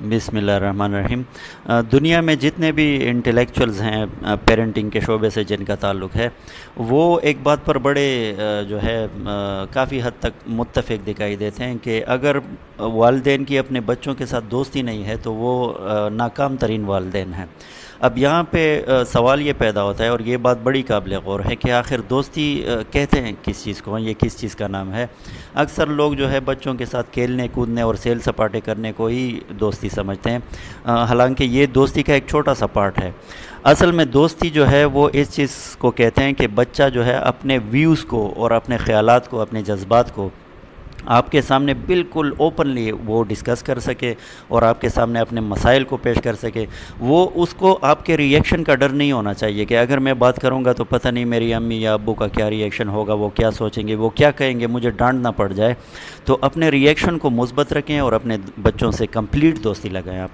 बिस्मिल्लाहिर्रहमानिर्रहीम। दुनिया में जितने भी इंटेलेक्चुअल्स हैं पेरेंटिंग के शोबे से जिनका ताल्लुक़ है, वो एक बात पर बड़े जो है काफ़ी हद तक मुत्तफ़िक़ दिखाई देते हैं कि अगर वालिदैन की अपने बच्चों के साथ दोस्ती नहीं है तो वो नाकाम तरीन वालिदैन हैं। अब यहाँ पे सवाल ये पैदा होता है और ये बात बड़ी काबिल गौर है कि आखिर दोस्ती कहते हैं किस चीज़ को, ये किस चीज़ का नाम है। अक्सर लोग जो है बच्चों के साथ खेलने कूदने और सैल सपाटे करने को ही दोस्ती समझते हैं, हालांकि ये दोस्ती का एक छोटा सा पार्ट है। असल में दोस्ती जो है वो इस चीज़ को कहते हैं कि बच्चा जो है अपने व्यूज़ को और अपने ख़यालात को, अपने जज्बात को आपके सामने बिल्कुल ओपनली वो डिस्कस कर सके और आपके सामने अपने मसाइल को पेश कर सके। वो उसको आपके रिएक्शन का डर नहीं होना चाहिए कि अगर मैं बात करूँगा तो पता नहीं मेरी अम्मी या अब्बू का क्या रिएक्शन होगा, वो क्या सोचेंगे, वो क्या कहेंगे, मुझे डांट ना पड़ जाए। तो अपने रिएक्शन को मुस्बत रखें और अपने बच्चों से कंप्लीट दोस्ती लगाएं आप।